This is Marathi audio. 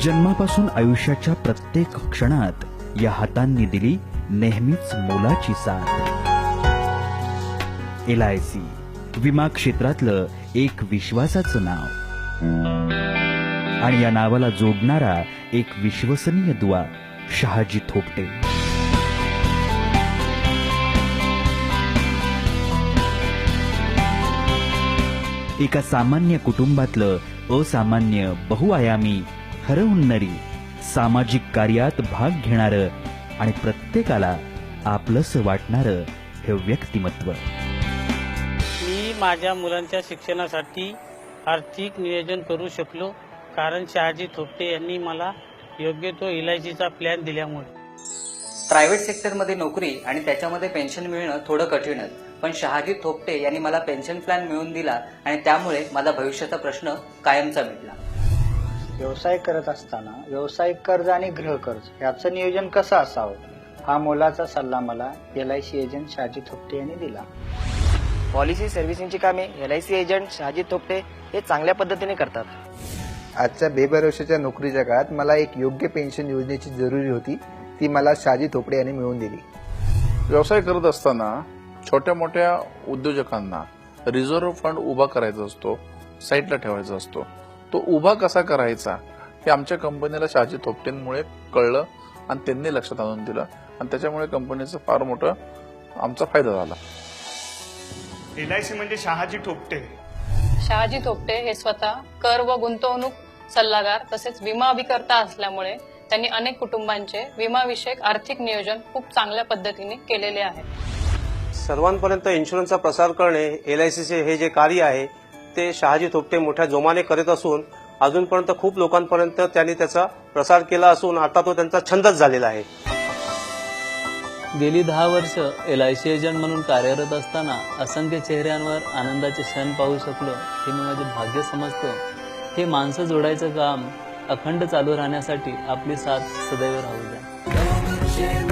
जन्मापासून आयुष्याच्या प्रत्येक क्षणात या हातांनी दिली नेहमीच मोलाची साथ। LIC विमा क्षेत्रातलं एक विश्वासाचं नाव आणि या नावाला जोडणारा एक विश्वसनीय दुवा शहाजी थोपटे। एका सामान्य कुटुंबातलं असामान्य बहुआयामी हरहुन्नरी सामाजिक कार्यात भाग घेणारं आणि प्रत्येकाला आपलंसं वाटणारं हे व्यक्तिमत्व। मी माझ्या मुलांच्या शिक्षणासाठी आर्थिक नियोजन करू शकलो कारण शहाजी थोपटे यांनी मला योग्य तो LICचा प्लॅन दिल्यामुळे। प्रायव्हेट सेक्टरमध्ये नोकरी आणि त्याच्यामध्ये पेन्शन मिळणं थोडं कठीणच, पण शहाजी थोपटे यांनी मला पेन्शन प्लॅन मिळवून दिला आणि त्यामुळे माझा भविष्याचा प्रश्न कायमचा मिटला। व्यवसाय करत असताना व्यावसायिक कर्ज आणि गृह कर्ज याचं नियोजन कसं असावं हा मोलाचा सल्ला मला LIC एजंट शहाजी थोपटे यांनी दिला। पॉलिसी सर्व्हिसिंगची कामे LIC एजंट शहाजी थोपटे हे चांगल्या पद्धतीने करतात। आजच्या बेभरवशाच्या नोकरीच्या काळात मला एक योग्य पेन्शन योजनेची जरुरी होती, ती मला शहाजी थोपटे यांनी मिळवून दिली। व्यवसाय करत असताना छोट्या मोठ्या उद्योजकांना रिझर्व्ह फंड उभा करायचा असतो, साईडला ठेवायचा असतो, तो उभा कसा करायचा हे आमच्या कंपनीला शहाजी थोपटेंमुळे कळलं आणि त्यांनी लक्षात आणून दिलं आणि त्याच्यामुळे कंपनीचा फार मोठा आमचा फायदा झाला। LIC म्हणजे शहाजी थोपटे। शहाजी थोपटे हे स्वतः कर व गुंतवणूक सल्लागार तसेच विमा अभिकर्ता असल्यामुळे त्यांनी अनेक कुटुंबांचे विमाविषयक आर्थिक नियोजन खूप चांगल्या पद्धतीने केलेले आहे। सर्वांपर्यंत इन्शुरन्सचा प्रसार करणे LICचे हे जे कार्य आहे ते शहाजी थोपटे मोठ्या जोमाने करीत असून अजूनपर्यंत खूप लोकांपर्यंत त्यांनी त्याचा प्रसार केला असून आता तो त्यांचा छंदच झालेला आहे। गेली 10 वर्ष LIC एजंट म्हणून कार्यरत असताना असंख्य चेहऱ्यांवर आनंदाचे क्षण पाहू शकलो हे मी माझे भाग्य समजतो। हे माणसं जोडायचं काम अखंड चालू राहण्यासाठी आपली साथ सदैव राहू द्या।